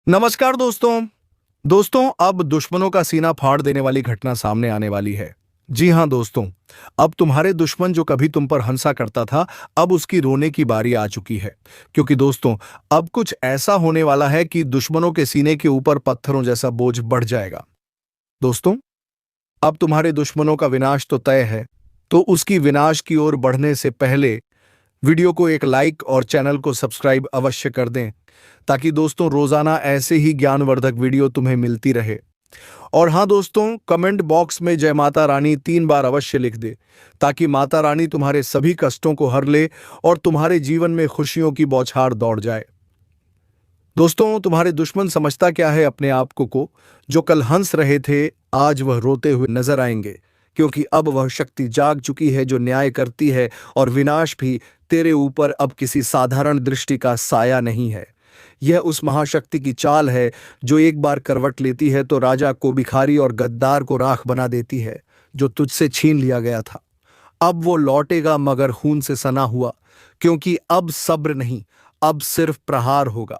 नमस्कार दोस्तों। अब दुश्मनों का सीना फाड़ देने वाली घटना सामने आने वाली है। जी हां दोस्तों, अब तुम्हारे दुश्मन जो कभी तुम पर हंसा करता था, अब उसकी रोने की बारी आ चुकी है। क्योंकि दोस्तों, अब कुछ ऐसा होने वाला है कि दुश्मनों के सीने के ऊपर पत्थरों जैसा बोझ बढ़ जाएगा। दोस्तों, अब तुम्हारे दुश्मनों का विनाश तो तय है, तो उसकी विनाश की ओर बढ़ने से पहले वीडियो को एक लाइक और चैनल को सब्सक्राइब अवश्य कर दें, ताकि दोस्तों रोजाना ऐसे ही ज्ञानवर्धक वीडियो तुम्हें मिलती रहे। और हाँ दोस्तों, कमेंट बॉक्स में जय माता रानी 3 बार अवश्य लिख दे, ताकि माता रानी तुम्हारे सभी कष्टों को हर ले और तुम्हारे जीवन में खुशियों की बौछार दौड़ जाए। दोस्तों, तुम्हारे दुश्मन समझता क्या है अपने आप को जो कल हंस रहे थे, आज वह रोते हुए नजर आएंगे, क्योंकि अब वह शक्ति जाग चुकी है जो न्याय करती है, और विनाश भी तेरे ऊपर अब किसी साधारण दृष्टि का साया नहीं है। यह उस महाशक्ति की चाल है जो एक बार करवट लेती है तो राजा को भिखारी और गद्दार को राख बना देती है, जो तुझसे छीन लिया गया था। अब वो लौटेगा, मगर खून से सना हुआ, क्योंकि अब सब्र नहीं, अब सिर्फ प्रहार होगा।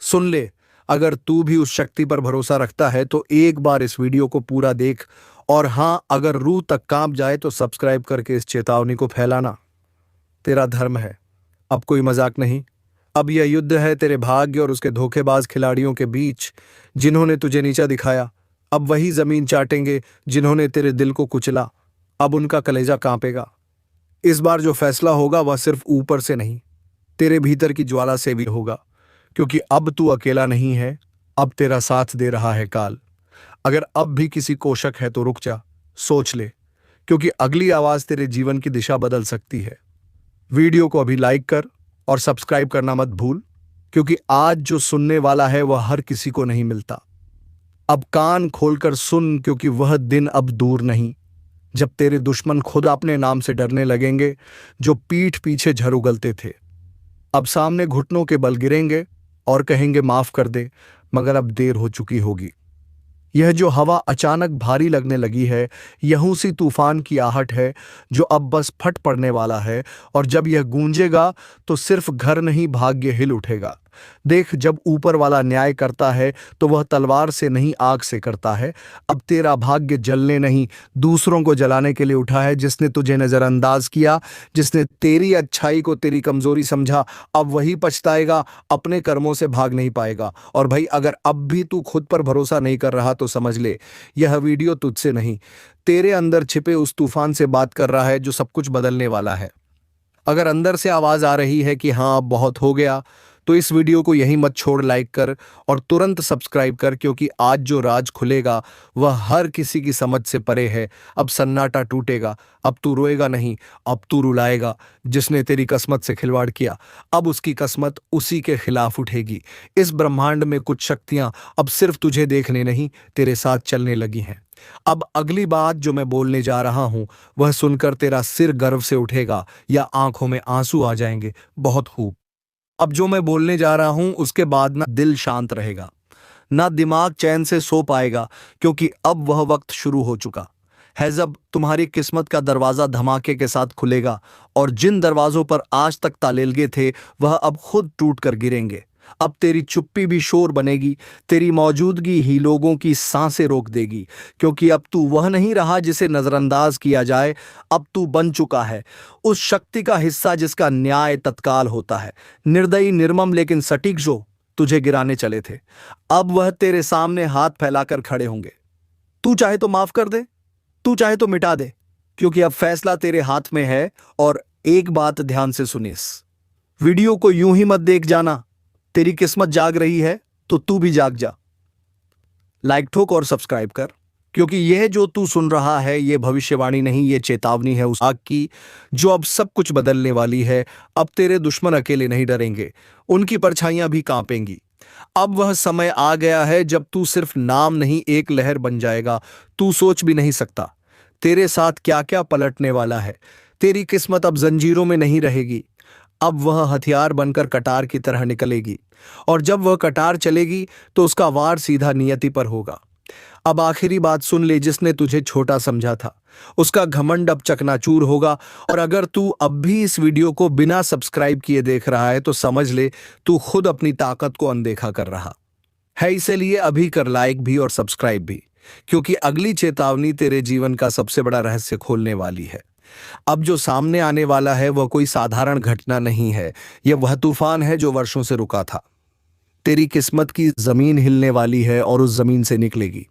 सुन ले, अगर तू भी उस शक्ति पर भरोसा रखता है तो एक बार इस वीडियो को पूरा देख, और हां, अगर रूह तक कांप जाए तो सब्सक्राइब करके इस चेतावनी को फैलाना तेरा धर्म है। अब कोई मजाक नहीं। अब यह युद्ध है तेरे भाग्य और उसके धोखेबाज खिलाड़ियों के बीच, जिन्होंने तुझे नीचा दिखाया। अब वही जमीन चाटेंगे जिन्होंने तेरे दिल को कुचला। अब उनका कलेजा कांपेगा। इस बार जो फैसला होगा वह सिर्फ ऊपर से नहीं, तेरे भीतर की ज्वाला से भी होगा, क्योंकि अब तू अकेला नहीं है, अब तेरा साथ दे रहा है काल। अगर अब भी किसी को शक है तो रुक जा, सोच ले, क्योंकि अगली आवाज तेरे जीवन की दिशा बदल सकती है। वीडियो को अभी लाइक कर और सब्सक्राइब करना मत भूल, क्योंकि आज जो सुनने वाला है वह हर किसी को नहीं मिलता। अब कान खोलकर सुन, क्योंकि वह दिन अब दूर नहीं जब तेरे दुश्मन खुद अपने नाम से डरने लगेंगे, जो पीठ पीछे झर उगलते थे। अब सामने घुटनों के बल गिरेंगे और कहेंगे माफ कर दे, मगर अब देर हो चुकी होगी। यह जो हवा अचानक भारी लगने लगी है, यह उसी तूफान की आहट है जो अब बस फट पड़ने वाला है, और जब यह गूंजेगा तो सिर्फ घर नहीं, भाग्य हिल उठेगा। देख, जब ऊपर वाला न्याय करता है तो वह तलवार से नहीं, आग से करता है। अब तेरा भाग्य जलने नहीं, दूसरों को जलाने के लिए उठा है। जिसने तुझे नजरअंदाज किया, जिसने तेरी अच्छाई को तेरी कमजोरी समझा, अब वही पछताएगा, अपने कर्मों से भाग नहीं पाएगा। और भाई, अगर अब भी तू खुद पर भरोसा नहीं कर रहा तो समझ ले, यह वीडियो तुझसे नहीं, तेरे अंदर छिपे उस तूफान से बात कर रहा है जो सब कुछ बदलने वाला है। अगर अंदर से आवाज आ रही है कि हाँ अब बहुत हो गया, तो इस वीडियो को यहीं मत छोड़, लाइक कर और तुरंत सब्सक्राइब कर, क्योंकि आज जो राज खुलेगा वह हर किसी की समझ से परे है। अब सन्नाटा टूटेगा। अब तू रोएगा नहीं, अब तू रुलाएगा। जिसने तेरी किस्मत से खिलवाड़ किया, अब उसकी किस्मत उसी के खिलाफ उठेगी। इस ब्रह्मांड में कुछ शक्तियां अब सिर्फ तुझे देखने नहीं, तेरे साथ चलने लगी हैं। अब अगली बात जो मैं बोलने जा रहा हूं, वह सुनकर तेरा सिर गर्व से उठेगा या आंखों में आंसू आ जाएंगे। बहुत खूब। अब जो मैं बोलने जा रहा हूं उसके बाद ना दिल शांत रहेगा, ना दिमाग चैन से सो पाएगा, क्योंकि अब वह वक्त शुरू हो चुका है जब तुम्हारी किस्मत का दरवाजा धमाके के साथ खुलेगा, और जिन दरवाजों पर आज तक ताले लगे थे वह अब खुद टूट कर गिरेंगे। अब तेरी चुप्पी भी शोर बनेगी, तेरी मौजूदगी ही लोगों की सांसें रोक देगी, क्योंकि अब तू वह नहीं रहा जिसे नजरअंदाज किया जाए। अब तू बन चुका है उस शक्ति का हिस्सा जिसका न्याय तत्काल होता है, निर्दयी, निर्मम लेकिन सटीक, जो तुझे गिराने चले थे। अब वह तेरे सामने हाथ फैलाकर खड़े होंगे। तू चाहे तो माफ कर दे, तू चाहे तो मिटा दे, क्योंकि अब फैसला तेरे हाथ में है। और एक बात ध्यान से सुनिस, वीडियो को यूं ही मत देख जाना। तेरी किस्मत जाग रही है तो तू भी जाग जा। लाइक ठोक और सब्सक्राइब कर, क्योंकि यह जो तू सुन रहा है यह भविष्यवाणी नहीं, यह चेतावनी है उस आग की जो अब सब कुछ बदलने वाली है। अब तेरे दुश्मन अकेले नहीं डरेंगे, उनकी परछाइयां भी कांपेंगी। अब वह समय आ गया है जब तू सिर्फ नाम नहीं, एक लहर बन जाएगा। तू सोच भी नहीं सकता तेरे साथ क्या क्या पलटने वाला है। तेरी किस्मत अब जंजीरों में नहीं रहेगी, अब वह हथियार बनकर कटार की तरह निकलेगी, और जब वह कटार चलेगी तो उसका वार सीधा नियति पर होगा। अब आखिरी बात सुन ले, जिसने तुझे छोटा समझा था उसका घमंड अब चकनाचूर होगा। और अगर तू अब भी इस वीडियो को बिना सब्सक्राइब किए देख रहा है तो समझ ले, तू खुद अपनी ताकत को अनदेखा कर रहा। है, इसलिए अभी कर लाइक भी और सब्सक्राइब भी, क्योंकि अगली चेतावनी तेरे जीवन का सबसे बड़ा रहस्य खोलने वाली है। अब जो सामने आने वाला है वह कोई साधारण घटना नहीं है, यह वह तूफान है जो वर्षों से रुका था। तेरी किस्मत की जमीन हिलने वाली है और उस जमीन से निकलेगी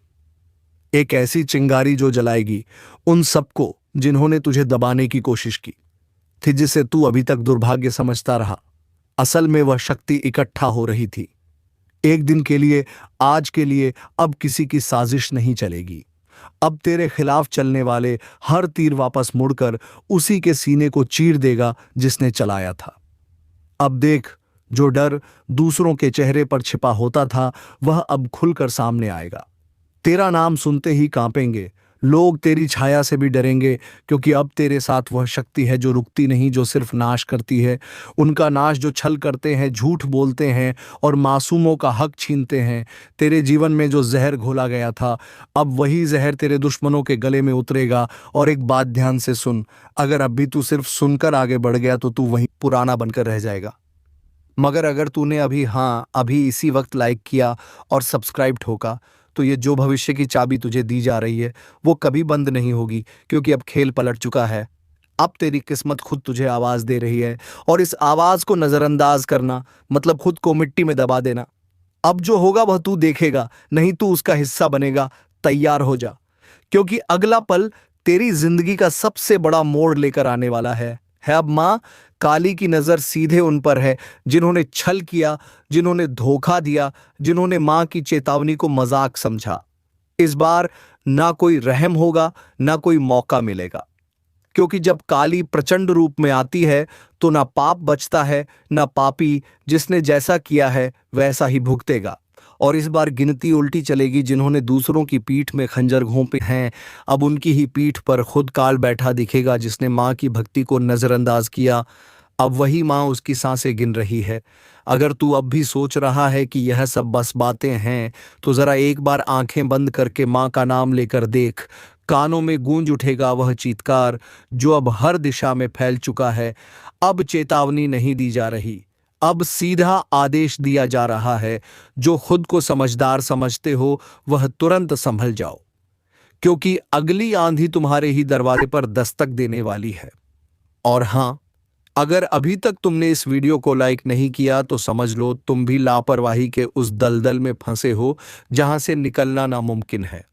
एक ऐसी चिंगारी जो जलाएगी उन सबको जिन्होंने तुझे दबाने की कोशिश की थी, जिसे तू अभी तक दुर्भाग्य समझता रहा। असल में वह शक्ति इकट्ठा हो रही थी एक दिन के लिए, आज के लिए। अब किसी की साजिश नहीं चलेगी। अब तेरे खिलाफ चलने वाले हर तीर वापस मुड़कर उसी के सीने को चीर देगा जिसने चलाया था। अब देख, जो डर दूसरों के चेहरे पर छिपा होता था वह अब खुलकर सामने आएगा। तेरा नाम सुनते ही कांपेंगे लोग, तेरी छाया से भी डरेंगे, क्योंकि अब तेरे साथ वह शक्ति है जो रुकती नहीं, जो सिर्फ नाश करती है। उनका नाश जो छल करते हैं, झूठ बोलते हैं और मासूमों का हक छीनते हैं। तेरे जीवन में जो जहर घोला गया था, अब वही जहर तेरे दुश्मनों के गले में उतरेगा। और एक बात ध्यान से सुन, अगर अब भी तू सिर्फ सुनकर आगे बढ़ गया तो तू वहीं पुराना बनकर रह जाएगा। मगर अगर तूने अभी इसी वक्त लाइक किया और सब्सक्राइब ठोका, तो ये जो भविष्य की चाबी तुझे दी जा रही है वो कभी बंद नहीं होगी, क्योंकि अब खेल पलट चुका है। अब तेरी किस्मत खुद तुझे आवाज दे रही है, और इस आवाज को नजरअंदाज करना मतलब खुद को मिट्टी में दबा देना। अब जो होगा वह तू देखेगा, नहीं तू उसका हिस्सा बनेगा। तैयार हो जा, क्योंकि अगला पल तेरी जिंदगी का सबसे बड़ा मोड़ लेकर आने वाला है। अब मां काली की नजर सीधे उन पर है जिन्होंने छल किया, जिन्होंने धोखा दिया, जिन्होंने मां की चेतावनी को मजाक समझा। इस बार ना कोई रहम होगा, ना कोई मौका मिलेगा, क्योंकि जब काली प्रचंड रूप में आती है तो ना पाप बचता है, ना पापी जिसने जैसा किया है वैसा ही भुगतेगा। और इस बार गिनती उल्टी चलेगी। जिन्होंने दूसरों की पीठ में खंजर घोंपे हैं, अब उनकी ही पीठ पर खुद काल बैठा दिखेगा। जिसने मां की भक्ति को नजरअंदाज किया, अब वही मां उसकी सांसें गिन रही है। अगर तू अब भी सोच रहा है कि यह सब बस बातें हैं, तो जरा एक बार आंखें बंद करके मां का नाम लेकर देख। कानों में गूंज उठेगा वह चीत्कार जो अब हर दिशा में फैल चुका है। अब चेतावनी नहीं दी जा रही, अब सीधा आदेश दिया जा रहा है। जो खुद को समझदार समझते हो वह तुरंत संभल जाओ, क्योंकि अगली आंधी तुम्हारे ही दरवाजे पर दस्तक देने वाली है। और हां, अगर अभी तक तुमने इस वीडियो को लाइक नहीं किया तो समझ लो तुम भी लापरवाही के उस दलदल में फंसे हो जहां से निकलना नामुमकिन है।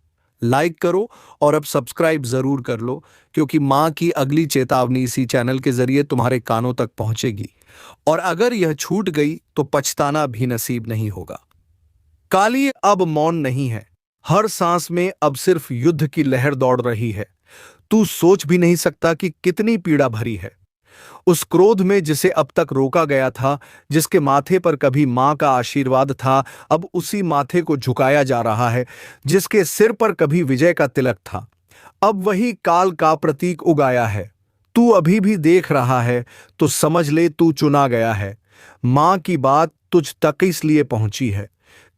लाइक करो और अब सब्सक्राइब जरूर कर लो, क्योंकि मां की अगली चेतावनी इसी चैनल के जरिए तुम्हारे कानों तक पहुंचेगी। और अगर यह छूट गई तो पछताना भी नसीब नहीं होगा। काली अब मौन नहीं है, हर सांस में अब सिर्फ युद्ध की लहर दौड़ रही है। तू सोच भी नहीं सकता कि कितनी पीड़ा भरी है। उस क्रोध में जिसे अब तक रोका गया था, जिसके माथे पर कभी मां का आशीर्वाद था, अब उसी माथे को झुकाया जा रहा है। जिसके सिर पर कभी विजय का तिलक था, अब वही काल का प्रतीक उगाया है। तू अभी भी देख रहा है तो समझ ले तू चुना गया है। मां की बात तुझ तक इसलिए पहुंची है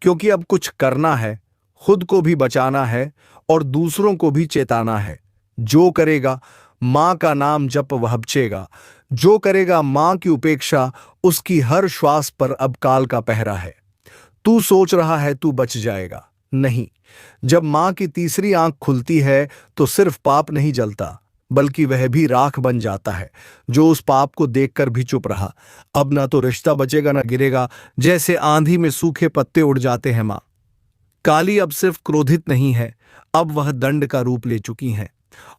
क्योंकि अब कुछ करना है, खुद को भी बचाना है और दूसरों को भी चेताना है। जो करेगा मां का नाम जप वह बचेगा, जो करेगा मां की उपेक्षा उसकी हर श्वास पर अब काल का पहरा है। तू सोच रहा है तू बच जाएगा, नहीं। जब मां की तीसरी आंख खुलती है तो सिर्फ पाप नहीं जलता, बल्कि वह भी राख बन जाता है जो उस पाप को देखकर भी चुप रहा। अब ना तो रिश्ता बचेगा ना गिरेगा, जैसे आंधी में सूखे पत्ते उड़ जाते हैं। मां काली अब सिर्फ क्रोधित नहीं है, अब वह दंड का रूप ले चुकी है।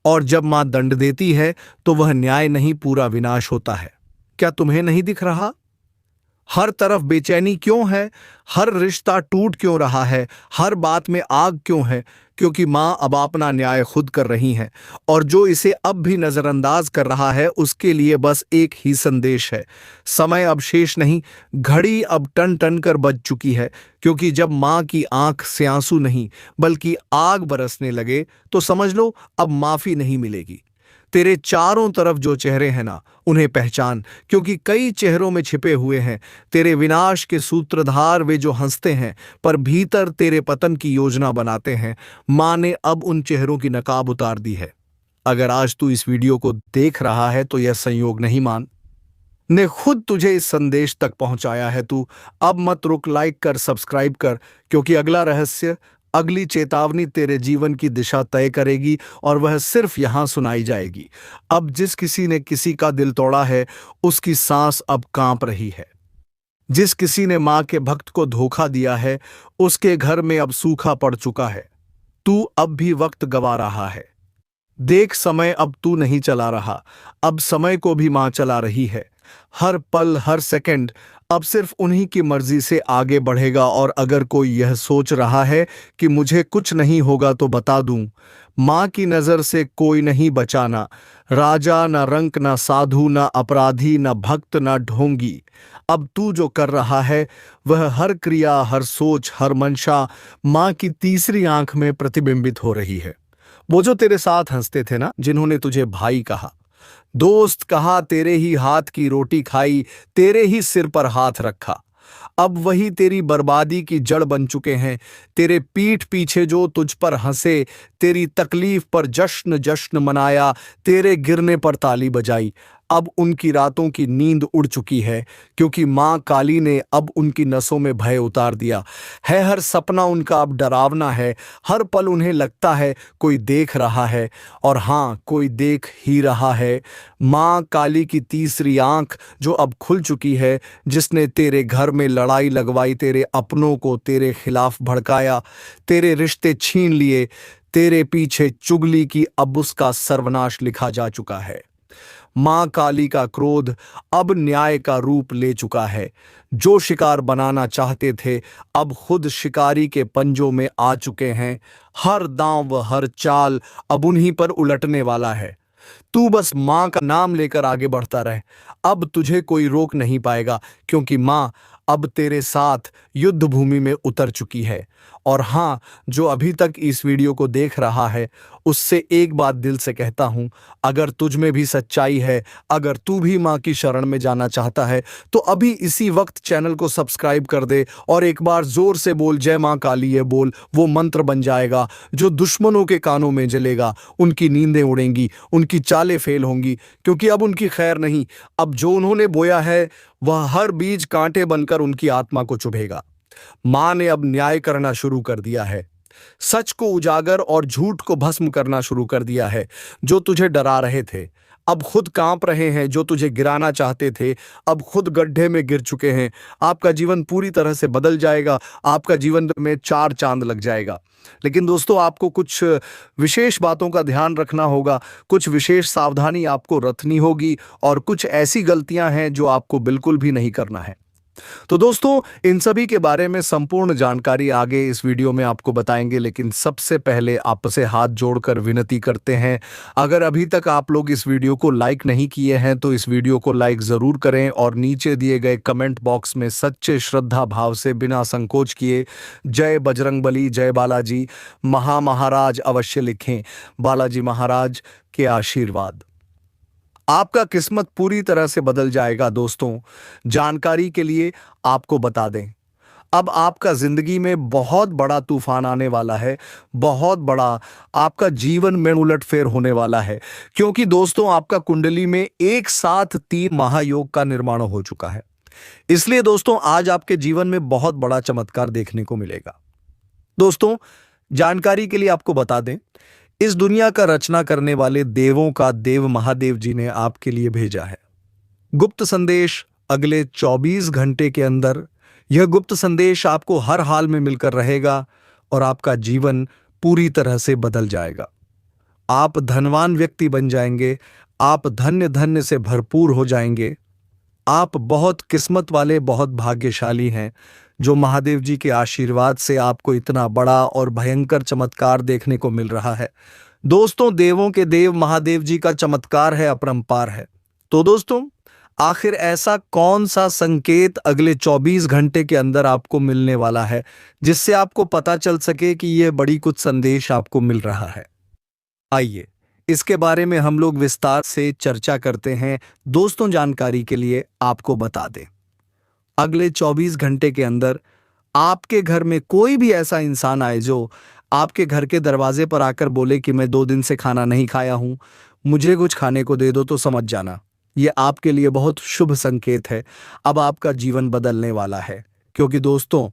और जब मां दंड देती है तो वह न्याय नहीं, पूरा विनाश होता है। क्या तुम्हें नहीं दिख रहा? हर तरफ बेचैनी क्यों है? हर रिश्ता टूट क्यों रहा है? हर बात में आग क्यों है? क्योंकि मां अब अपना न्याय खुद कर रही हैं, और जो इसे अब भी नजरअंदाज कर रहा है उसके लिए बस एक ही संदेश है। समय अब शेष नहीं, घड़ी अब टन टन कर बज चुकी है। क्योंकि जब मां की आंख से आंसू नहीं बल्कि आग बरसने लगे तो समझ लो अब माफी नहीं मिलेगी। तेरे चारों तरफ जो चेहरे हैं ना, उन्हें पहचान, क्योंकि कई चेहरों में छिपे हुए हैं तेरे विनाश के सूत्रधार। वे जो हंसते हैं पर भीतर तेरे पतन की योजना बनाते हैं। मां ने अब उन चेहरों की नकाब उतार दी है। अगर आज तू इस वीडियो को देख रहा है तो यह संयोग नहीं मान, ने खुद तुझे इस संदेश तक पहुंचाया है। तू अब मत रुक, लाइक कर, सब्सक्राइब कर, क्योंकि अगला रहस्य, अगली चेतावनी तेरे जीवन की दिशा तय करेगी और वह सिर्फ यहां सुनाई जाएगी। अब जिस किसी ने किसी का दिल तोड़ा है, उसकी सांस अब कांप रही है। जिस किसी ने मां के भक्त को धोखा दिया है, उसके घर में अब सूखा पड़ चुका है। तू अब भी वक्त गवा रहा है। देख, समय अब तू नहीं चला रहा, अब समय को भी मां चला रही है। हर पल, हर सेकंड अब सिर्फ उन्हीं की मर्जी से आगे बढ़ेगा। और अगर कोई यह सोच रहा है कि मुझे कुछ नहीं होगा, तो बता दूं, मां की नजर से कोई नहीं बचाना। राजा ना रंक, ना साधु, ना अपराधी, ना भक्त, ना ढोंगी। अब तू जो कर रहा है, वह हर क्रिया, हर सोच, हर मंशा मां की तीसरी आंख में प्रतिबिंबित हो रही है। वो जो तेरे साथ हंसते थे ना, जिन्होंने तुझे भाई कहा, दोस्त कहा, तेरे ही हाथ की रोटी खाई, तेरे ही सिर पर हाथ रखा, अब वही तेरी बर्बादी की जड़ बन चुके हैं। तेरे पीठ पीछे जो तुझ पर हंसे, तेरी तकलीफ पर जश्न जश्न मनाया, तेरे गिरने पर ताली बजाई, अब उनकी रातों की नींद उड़ चुकी है, क्योंकि मां काली ने अब उनकी नसों में भय उतार दिया है। हर सपना उनका अब डरावना है। हर पल उन्हें लगता है कोई देख रहा है, और हां, कोई देख ही रहा है। मां काली की तीसरी आंख जो अब खुल चुकी है, जिसने तेरे घर में लड़ाई लगवाई, तेरे अपनों को तेरे खिलाफ भड़काया, तेरे रिश्ते छीन लिए, तेरे पीछे चुगली की, अब उसका सर्वनाश लिखा जा चुका है। मां काली का क्रोध अब न्याय का रूप ले चुका है। जो शिकार बनाना चाहते थे, अब खुद शिकारी के पंजों में आ चुके हैं। हर दांव व हर चाल अब उन्हीं पर उलटने वाला है। तू बस मां का नाम लेकर आगे बढ़ता रह, अब तुझे कोई रोक नहीं पाएगा, क्योंकि मां अब तेरे साथ युद्ध भूमि में उतर चुकी है। और हां, जो अभी तक इस वीडियो को देख रहा है, उससे एक बात दिल से कहता हूं, अगर तुझ में भी सच्चाई है, अगर तू भी मां की शरण में जाना चाहता है, तो अभी इसी वक्त चैनल को सब्सक्राइब कर दे और एक बार जोर से बोल, जय मां काली ये बोल। वो मंत्र बन जाएगा जो दुश्मनों के कानों में जलेगा, उनकी नींदें उड़ेंगी, उनकी चालें फेल होंगी, क्योंकि अब उनकी खैर नहीं। अब जो उन्होंने बोया है, वह हर बीज कांटे बनकर उनकी आत्मा को चुभेगा। मां ने अब न्याय करना शुरू कर दिया है, सच को उजागर और झूठ को भस्म करना शुरू कर दिया है। जो तुझे डरा रहे थे, अब खुद कांप रहे हैं। जो तुझे गिराना चाहते थे, अब खुद गड्ढे में गिर चुके हैं। आपका जीवन पूरी तरह से बदल जाएगा, आपका जीवन में चार चांद लग जाएगा। लेकिन दोस्तों, आपको कुछ विशेष बातों का ध्यान रखना होगा, कुछ विशेष सावधानी आपको रखनी होगी, और कुछ ऐसी गलतियां हैं जो आपको बिल्कुल भी नहीं करना है। तो दोस्तों, इन सभी के बारे में संपूर्ण जानकारी आगे इस वीडियो में आपको बताएंगे, लेकिन सबसे पहले आपसे हाथ जोड़कर विनती करते हैं, अगर अभी तक आप लोग इस वीडियो को लाइक नहीं किए हैं, तो इस वीडियो को लाइक जरूर करें और नीचे दिए गए कमेंट बॉक्स में सच्चे श्रद्धा भाव से बिना संकोच किए जय बजरंगबली, जय बालाजी महाराज अवश्य लिखें। बालाजी महाराज के आशीर्वाद, आपका किस्मत पूरी तरह से बदल जाएगा। दोस्तों, जानकारी के लिए आपको बता दें, अब आपका जिंदगी में बहुत बड़ा तूफान आने वाला है, बहुत बड़ा आपका जीवन में उलटफेर होने वाला है, क्योंकि दोस्तों, आपका कुंडली में एक साथ 3 महायोग का निर्माण हो चुका है। इसलिए दोस्तों, आज आपके जीवन में बहुत बड़ा चमत्कार देखने को मिलेगा। दोस्तों, जानकारी के लिए आपको बता दें, इस दुनिया का रचना करने वाले देवों का देव महादेव जी ने आपके लिए भेजा है गुप्त संदेश। अगले 24 घंटे के अंदर यह गुप्त संदेश आपको हर हाल में मिलकर रहेगा और आपका जीवन पूरी तरह से बदल जाएगा। आप धनवान व्यक्ति बन जाएंगे, आप धन्य धन्य से भरपूर हो जाएंगे। आप बहुत किस्मत वाले, बहुत भाग्यशाली हैं, जो महादेव जी के आशीर्वाद से आपको इतना बड़ा और भयंकर चमत्कार देखने को मिल रहा है। दोस्तों, देवों के देव महादेव जी का चमत्कार है, अपरंपार है। तो दोस्तों, आखिर ऐसा कौन सा संकेत अगले 24 घंटे के अंदर आपको मिलने वाला है, जिससे आपको पता चल सके कि यह बड़ी कुछ संदेश आपको मिल रहा है? आइए, इसके बारे में हम लोग विस्तार से चर्चा करते हैं। दोस्तों, जानकारी के लिए आपको बता दें, अगले 24 घंटे के अंदर आपके घर में कोई भी ऐसा इंसान आए जो आपके घर के दरवाजे पर आकर बोले कि मैं 2 दिन से खाना नहीं खाया हूं, मुझे कुछ खाने को दे दो, तो समझ जाना ये आपके लिए बहुत शुभ संकेत है। अब आपका जीवन बदलने वाला है, क्योंकि दोस्तों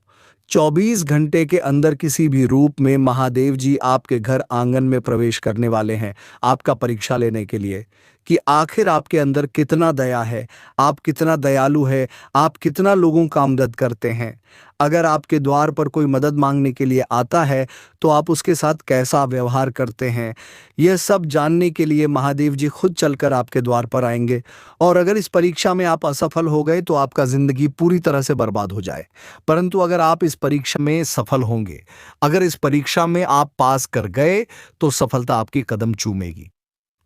24 घंटे के अंदर किसी भी रूप में महादेव जी आपके घर आंगन में प्रवेश करने वाले हैं, आपका परीक्षा लेने के लिए कि आखिर आपके अंदर कितना दया है, आप कितना दयालु है, आप कितना लोगों का मदद करते हैं। अगर आपके द्वार पर कोई मदद मांगने के लिए आता है तो आप उसके साथ कैसा व्यवहार करते हैं, यह सब जानने के लिए महादेव जी खुद चलकर आपके द्वार पर आएंगे। और अगर इस परीक्षा में आप असफल हो गए तो आपका जिंदगी पूरी तरह से बर्बाद हो जाए। परंतु अगर आप इस परीक्षा में सफल होंगे, अगर इस परीक्षा में आप पास कर गए तो सफलता आपकी कदम चूमेगी।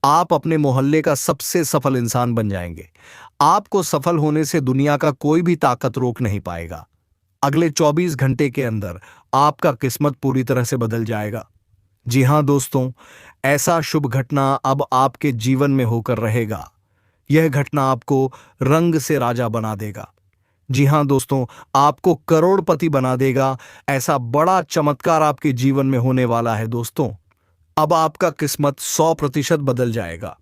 आप अपने मोहल्ले का सबसे सफल इंसान बन जाएंगे। आपको सफल होने से दुनिया का कोई भी ताकत रोक नहीं पाएगा। अगले 24 घंटे के अंदर आपका किस्मत पूरी तरह से बदल जाएगा। जी हां दोस्तों, ऐसा शुभ घटना अब आपके जीवन में होकर रहेगा। यह घटना आपको रंग से राजा बना देगा। जी हां दोस्तों, आपको करोड़पति बना देगा। ऐसा बड़ा चमत्कार आपके जीवन में होने वाला है दोस्तों। अब आपका किस्मत 100% बदल जाएगा,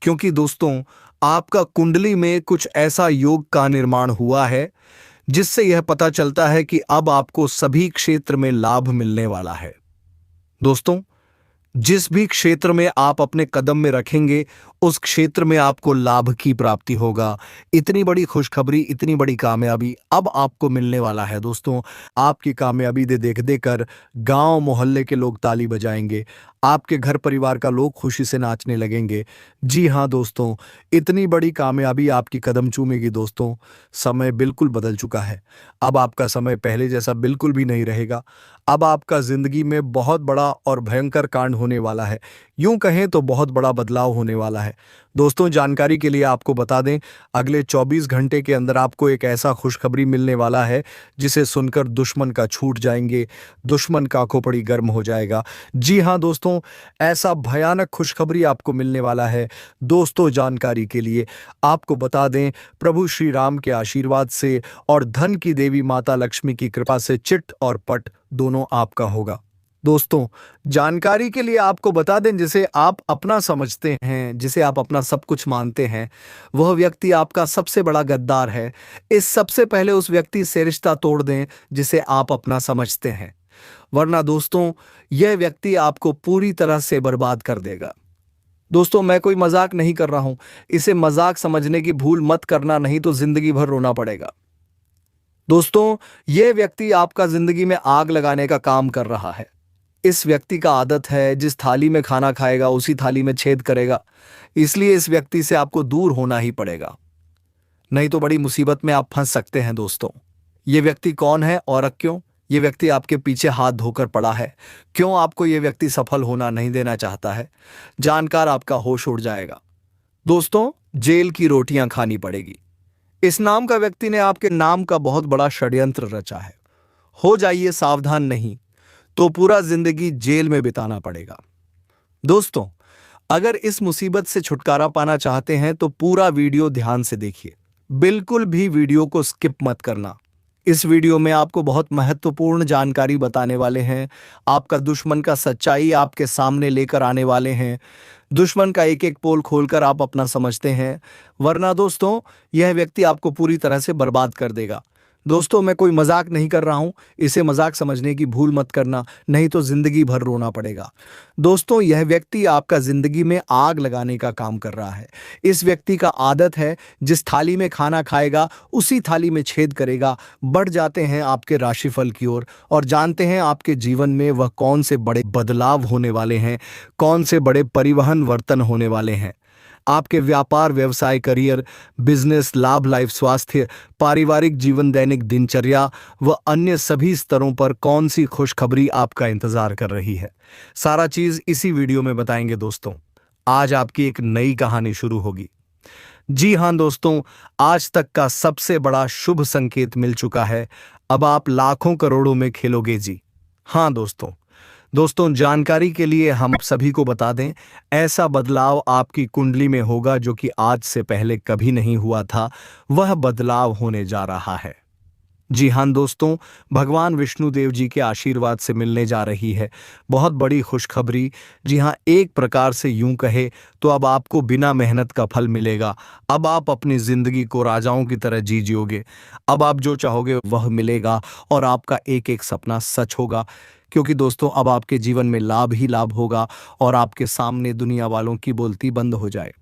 क्योंकि दोस्तों आपका कुंडली में कुछ ऐसा योग का निर्माण हुआ है जिससे यह पता चलता है कि अब आपको सभी क्षेत्र में लाभ मिलने वाला है। दोस्तों, जिस भी क्षेत्र में आप अपने कदम में रखेंगे उस क्षेत्र में आपको लाभ की प्राप्ति होगा। इतनी बड़ी खुशखबरी, इतनी बड़ी कामयाबी अब आपको मिलने वाला है दोस्तों। आपकी कामयाबी देख देकर गांव मोहल्ले के लोग ताली बजाएंगे, आपके घर परिवार का लोग खुशी से नाचने लगेंगे। जी हां दोस्तों, इतनी बड़ी कामयाबी आपकी कदम चूमेगी दोस्तों। समय बिल्कुल बदल चुका है। अब आपका समय पहले जैसा बिल्कुल भी नहीं रहेगा। अब आपका जिंदगी में बहुत बड़ा और भयंकर कांड होने वाला है। यूं कहें तो बहुत बड़ा बदलाव होने वाला है। दोस्तों, जानकारी के लिए आपको बता दें, अगले 24 घंटे के अंदर आपको एक ऐसा खुशखबरी मिलने वाला है जिसे सुनकर दुश्मन का छूट जाएंगे, दुश्मन का खोपड़ी गर्म हो जाएगा। जी हां दोस्तों, ऐसा भयानक खुशखबरी आपको मिलने वाला है। दोस्तों, जानकारी के लिए आपको बता दें, प्रभु श्री राम के आशीर्वाद से और धन की देवी माता लक्ष्मी की कृपा से चिट और पट दोनों आपका होगा। दोस्तों, जानकारी के लिए आपको बता दें, जिसे आप अपना समझते हैं, जिसे आप अपना सब कुछ मानते हैं, वह व्यक्ति आपका सबसे बड़ा गद्दार है। इस सबसे पहले उस व्यक्ति से रिश्ता तोड़ दें जिसे आप अपना समझते हैं, वरना दोस्तों यह व्यक्ति आपको पूरी तरह से बर्बाद कर देगा। दोस्तों, मैं कोई मजाक नहीं कर रहा हूं, इसे मजाक समझने की भूल मत करना, नहीं तो जिंदगी भर रोना पड़ेगा। दोस्तों, यह व्यक्ति आपका जिंदगी में आग लगाने का काम कर रहा है। इस व्यक्ति का आदत है, जिस थाली में खाना खाएगा उसी थाली में छेद करेगा। इसलिए इस व्यक्ति से आपको दूर होना ही पड़ेगा, नहीं तो बड़ी मुसीबत में आप फंस सकते हैं। दोस्तों, ये व्यक्ति कौन है और क्यों ये व्यक्ति आपके पीछे हाथ धोकर पड़ा है, क्यों आपको ये व्यक्ति सफल होना नहीं देना चाहता है, जानकर आपका होश उड़ जाएगा। दोस्तों, जेल की रोटियां खानी पड़ेगी। इस नाम का व्यक्ति ने आपके नाम का बहुत बड़ा षड्यंत्र रचा है। हो जाइए सावधान, नहीं तो पूरा जिंदगी जेल में बिताना पड़ेगा। दोस्तों, अगर इस मुसीबत से छुटकारा पाना चाहते हैं तो पूरा वीडियो ध्यान से देखिए, बिल्कुल भी वीडियो को स्किप मत करना। इस वीडियो में आपको बहुत महत्वपूर्ण जानकारी बताने वाले हैं। आपका दुश्मन का सच्चाई आपके सामने लेकर आने वाले हैं। दुश्मन का एक एक पोल खोलकर आप अपना समझते हैं, वरना दोस्तों यह व्यक्ति आपको पूरी तरह से बर्बाद कर देगा। दोस्तों, मैं कोई मजाक नहीं कर रहा हूं, इसे मजाक समझने की भूल मत करना, नहीं तो जिंदगी भर रोना पड़ेगा। दोस्तों, यह व्यक्ति आपका जिंदगी में आग लगाने का काम कर रहा है। इस व्यक्ति का आदत है, जिस थाली में खाना खाएगा उसी थाली में छेद करेगा। बढ़ जाते हैं आपके राशिफल की ओर और जानते हैं आपके जीवन में वह कौन से बड़े बदलाव होने वाले हैं, कौन से बड़े परिवहन वर्तन होने वाले हैं। आपके व्यापार, व्यवसाय, करियर, बिजनेस, लाभ, लाइफ, स्वास्थ्य, पारिवारिक जीवन, दैनिक दिनचर्या व अन्य सभी स्तरों पर कौन सी खुशखबरी आपका इंतजार कर रही है, सारा चीज इसी वीडियो में बताएंगे। दोस्तों, आज आपकी एक नई कहानी शुरू होगी। जी हां दोस्तों, आज तक का सबसे बड़ा शुभ संकेत मिल चुका है। अब आप लाखों करोड़ों में खेलोगे। जी हां दोस्तों, जानकारी के लिए हम सभी को बता दें, ऐसा बदलाव आपकी कुंडली में होगा जो कि आज से पहले कभी नहीं हुआ था। वह बदलाव होने जा रहा है। जी हाँ दोस्तों, भगवान विष्णु देव जी के आशीर्वाद से मिलने जा रही है बहुत बड़ी खुशखबरी। जी हाँ, एक प्रकार से यूं कहे तो अब आपको बिना मेहनत का फल मिलेगा। अब आप अपनी जिंदगी को राजाओं की तरह जी जियोगे। अब आप जो चाहोगे वह मिलेगा और आपका एक एक सपना सच होगा। क्योंकि दोस्तों अब आपके जीवन में लाभ ही लाभ होगा और आपके सामने दुनिया वालों की बोलती बंद हो जाए।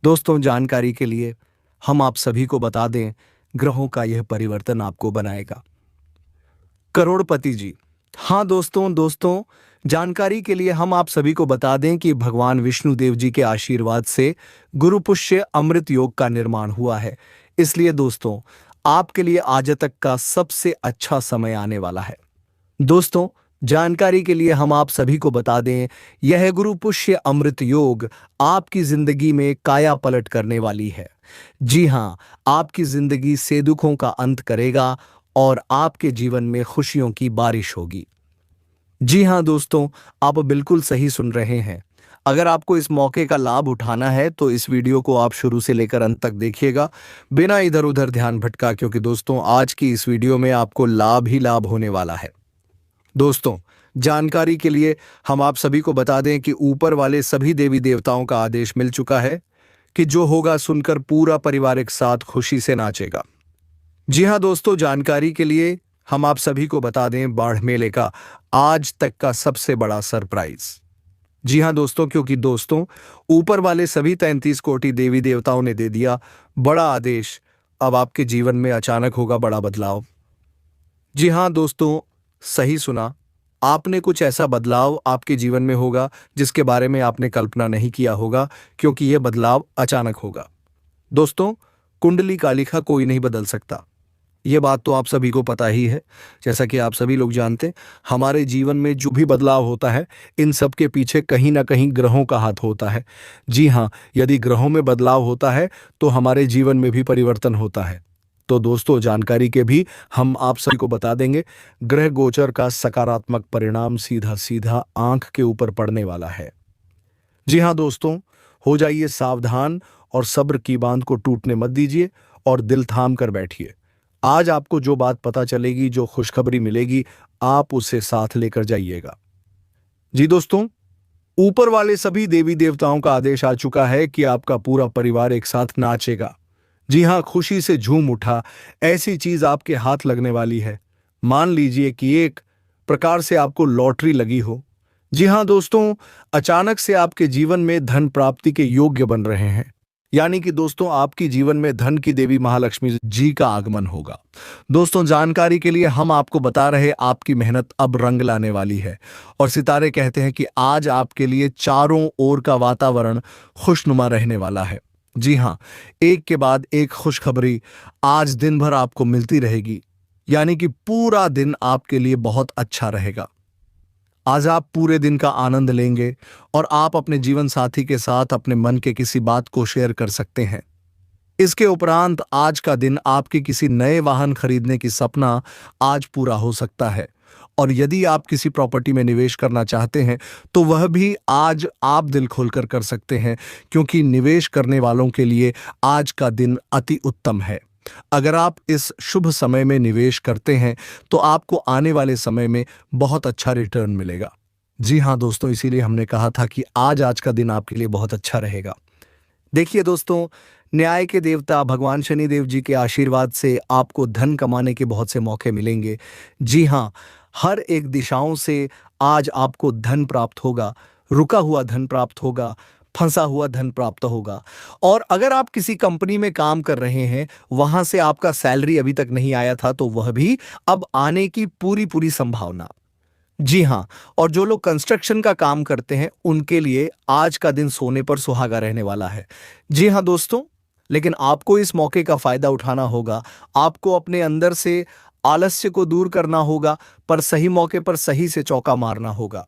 दोस्तों जानकारी के लिए हम आप सभी को बता दें, ग्रहों का यह परिवर्तन आपको बनाएगा करोड़पति जी। हाँ दोस्तों जानकारी के लिए हम आप सभी को बता दें कि भगवान विष्णु देव जी के आशीर्वाद से गुरु पुष्य अमृत योग का निर्माण हुआ है। इसलिए दोस्तों आपके लिए आज तक का सबसे अच्छा समय आने वाला है। दोस्तों जानकारी के लिए हम आप सभी को बता दें, यह गुरु पुष्य अमृत योग आपकी जिंदगी में काया पलट करने वाली है। जी हाँ, आपकी जिंदगी से दुखों का अंत करेगा और आपके जीवन में खुशियों की बारिश होगी। जी हाँ दोस्तों, आप बिल्कुल सही सुन रहे हैं। अगर आपको इस मौके का लाभ उठाना है तो इस वीडियो को आप शुरू से लेकर अंत तक देखिएगा, बिना इधर उधर ध्यान भटका, क्योंकि दोस्तों आज की इस वीडियो में आपको लाभ ही लाभ होने वाला है। दोस्तों जानकारी के लिए हम आप सभी को बता दें कि ऊपर वाले सभी देवी देवताओं का आदेश मिल चुका है कि जो होगा सुनकर पूरा परिवार एक साथ खुशी से नाचेगा। जी हाँ दोस्तों, जानकारी के लिए हम आप सभी को बता दें बाढ़ मेले का आज तक का सबसे बड़ा सरप्राइज। जी हाँ दोस्तों, क्योंकि दोस्तों ऊपर वाले सभी 33 कोटि देवी देवताओं ने दे दिया बड़ा आदेश। अब आपके जीवन में अचानक होगा बड़ा बदलाव। जी हाँ दोस्तों, सही सुना आपने, कुछ ऐसा बदलाव आपके जीवन में होगा जिसके बारे में आपने कल्पना नहीं किया होगा, क्योंकि यह बदलाव अचानक होगा। दोस्तों कुंडली का लिखा कोई नहीं बदल सकता, यह बात तो आप सभी को पता ही है। जैसा कि आप सभी लोग जानते हैं, हमारे जीवन में जो भी बदलाव होता है इन सब के पीछे कहीं ना कहीं ग्रहों का हाथ होता है। जी हाँ, यदि ग्रहों में बदलाव होता है तो हमारे जीवन में भी परिवर्तन होता है। तो दोस्तों जानकारी के भी हम आप सभी को बता देंगे, ग्रह गोचर का सकारात्मक परिणाम सीधा सीधा आंख के ऊपर पड़ने वाला है। जी हाँ दोस्तों, हो जाइए सावधान और सब्र की बांध को टूटने मत दीजिए और दिल थाम कर बैठिए। आज आपको जो बात पता चलेगी, जो खुशखबरी मिलेगी, आप उसे साथ लेकर जाइएगा। जी दोस्तों, ऊपर वाले सभी देवी देवताओं का आदेश आ चुका है कि आपका पूरा परिवार एक साथ नाचेगा। जी हाँ, खुशी से झूम उठा, ऐसी चीज आपके हाथ लगने वाली है। मान लीजिए कि एक प्रकार से आपको लॉटरी लगी हो। जी हाँ दोस्तों, अचानक से आपके जीवन में धन प्राप्ति के योग्य बन रहे हैं। यानी कि दोस्तों आपकी जीवन में धन की देवी महालक्ष्मी जी का आगमन होगा। दोस्तों जानकारी के लिए हम आपको बता रहे, आपकी मेहनत अब रंग लाने वाली है और सितारे कहते हैं कि आज आपके लिए चारों ओर का वातावरण खुशनुमा रहने वाला है। जी हाँ, एक के बाद एक खुशखबरी आज दिन भर आपको मिलती रहेगी, यानी कि पूरा दिन आपके लिए बहुत अच्छा रहेगा। आज आप पूरे दिन का आनंद लेंगे और आप अपने जीवन साथी के साथ अपने मन के किसी बात को शेयर कर सकते हैं। इसके उपरांत आज का दिन आपके किसी नए वाहन खरीदने की सपना आज पूरा हो सकता है। और यदि आप किसी प्रॉपर्टी में निवेश करना चाहते हैं तो वह भी आज आप दिल खोलकर कर सकते हैं, क्योंकि निवेश करने वालों के लिए आज का दिन अति उत्तम है। अगर आप इस शुभ समय में निवेश करते हैं तो आपको आने वाले समय में बहुत अच्छा रिटर्न मिलेगा। जी हाँ दोस्तों, इसीलिए हमने कहा था कि आज का दिन आपके लिए बहुत अच्छा रहेगा। देखिए दोस्तों, न्याय के देवता भगवान शनिदेव जी के आशीर्वाद से आपको धन कमाने के बहुत से मौके मिलेंगे। जी हाँ, हर एक दिशाओं से आज आपको धन प्राप्त होगा, रुका हुआ धन प्राप्त होगा, फंसा हुआ धन प्राप्त होगा। और अगर आप किसी कंपनी में काम कर रहे हैं, वहां से आपका सैलरी अभी तक नहीं आया था तो वह भी अब आने की पूरी पूरी संभावना। जी हाँ, और जो लोग कंस्ट्रक्शन का काम करते हैं उनके लिए आज का दिन सोने पर सुहागा रहने वाला है। जी हाँ दोस्तों, लेकिन आपको इस मौके का फायदा उठाना होगा। आपको अपने अंदर से आलस्य को दूर करना होगा, पर सही मौके पर सही से चौका मारना होगा।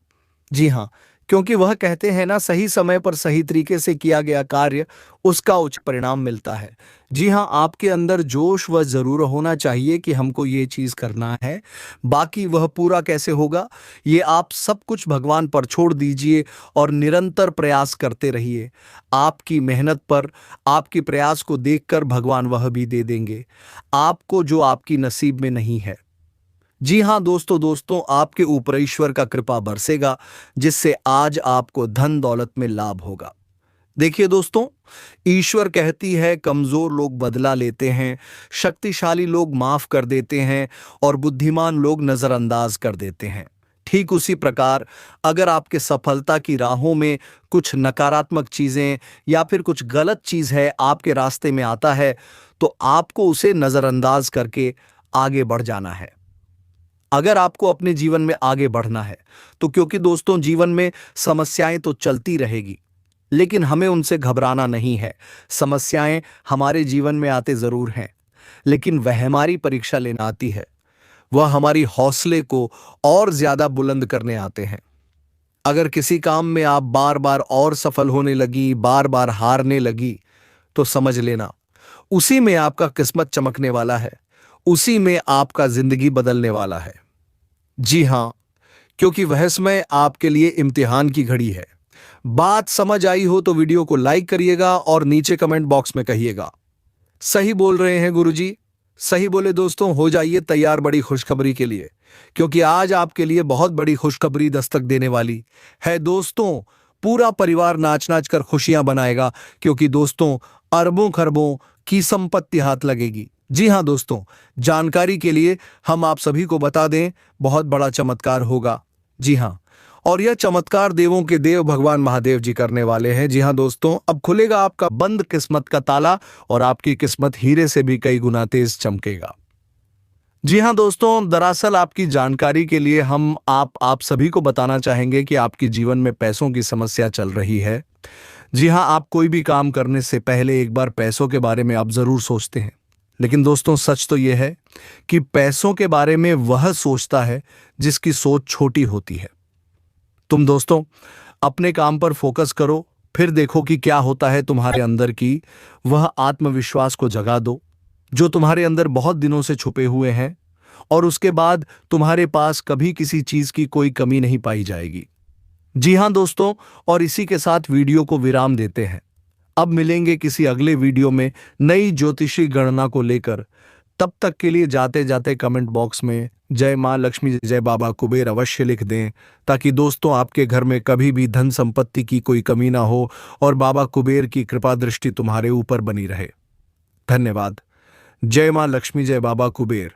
जी हाँ, क्योंकि वह कहते हैं ना, सही समय पर सही तरीके से किया गया कार्य उसका उच्च परिणाम मिलता है। जी हाँ, आपके अंदर जोश वह जरूर होना चाहिए कि हमको ये चीज करना है। बाकी वह पूरा कैसे होगा, ये आप सब कुछ भगवान पर छोड़ दीजिए और निरंतर प्रयास करते रहिए। आपकी मेहनत पर, आपके प्रयास को देखकर भगवान वह भी दे देंगे आपको जो आपकी नसीब में नहीं है। जी हाँ दोस्तों, आपके ऊपर ईश्वर का कृपा बरसेगा, जिससे आज आपको धन दौलत में लाभ होगा। देखिए दोस्तों, ईश्वर कहती है कमजोर लोग बदला लेते हैं, शक्तिशाली लोग माफ कर देते हैं और बुद्धिमान लोग नजरअंदाज कर देते हैं। ठीक उसी प्रकार अगर आपके सफलता की राहों में कुछ नकारात्मक चीजें या फिर कुछ गलत चीज है आपके रास्ते में आता है, तो आपको उसे नजरअंदाज करके आगे बढ़ जाना है। अगर आपको अपने जीवन में आगे बढ़ना है तो, क्योंकि दोस्तों जीवन में समस्याएं तो चलती रहेगी, लेकिन हमें उनसे घबराना नहीं है। समस्याएं हमारे जीवन में आते जरूर हैं, लेकिन वह हमारी परीक्षा लेना आती है। वह हमारी हौसले को और ज्यादा बुलंद करने आते हैं। अगर किसी काम में आप बार बार और सफल होने लगी, बार बार हारने लगी, तो समझ लेना उसी में आपका किस्मत चमकने वाला है, उसी में आपका जिंदगी बदलने वाला है। जी हां, क्योंकि वह समय आपके लिए इम्तिहान की घड़ी है। बात समझ आई हो तो वीडियो को लाइक करिएगा और नीचे कमेंट बॉक्स में कहिएगा, सही बोल रहे हैं गुरुजी। सही बोले दोस्तों, हो जाइए तैयार बड़ी खुशखबरी के लिए, क्योंकि आज आपके लिए बहुत बड़ी खुशखबरी दस्तक देने वाली है दोस्तों। पूरा परिवार नाच नाच कर खुशियां बनाएगा, क्योंकि दोस्तों अरबों खरबों की संपत्ति हाथ लगेगी। जी हां दोस्तों, जानकारी के लिए हम आप सभी को बता दें, बहुत बड़ा चमत्कार होगा। जी हां, और यह चमत्कार देवों के देव भगवान महादेव जी करने वाले हैं। जी हां दोस्तों, अब खुलेगा आपका बंद किस्मत का ताला और आपकी किस्मत हीरे से भी कई गुना तेज चमकेगा। जी हां दोस्तों, दरअसल आपकी जानकारी के लिए हम आप सभी को बताना चाहेंगे कि आपके जीवन में पैसों की समस्या चल रही है। जी हां, आप कोई भी काम करने से पहले एक बार पैसों के बारे में आप जरूर सोचते हैं, लेकिन दोस्तों सच तो यह है कि पैसों के बारे में वह सोचता है जिसकी सोच छोटी होती है। तुम दोस्तों अपने काम पर फोकस करो, फिर देखो कि क्या होता है तुम्हारे अंदर की वह आत्मविश्वास को जगा दो जो तुम्हारे अंदर बहुत दिनों से छुपे हुए हैं, और उसके बाद तुम्हारे पास कभी किसी चीज की कोई कमी नहीं पाई जाएगी। जी हां दोस्तों, और इसी के साथ वीडियो को विराम देते हैं। अब मिलेंगे किसी अगले वीडियो में नई ज्योतिषी गणना को लेकर। तब तक के लिए जाते जाते कमेंट बॉक्स में जय मां लक्ष्मी जय बाबा कुबेर अवश्य लिख दें, ताकि दोस्तों आपके घर में कभी भी धन संपत्ति की कोई कमी ना हो और बाबा कुबेर की कृपा दृष्टि तुम्हारे ऊपर बनी रहे। धन्यवाद। जय मां लक्ष्मी जय बाबा कुबेर।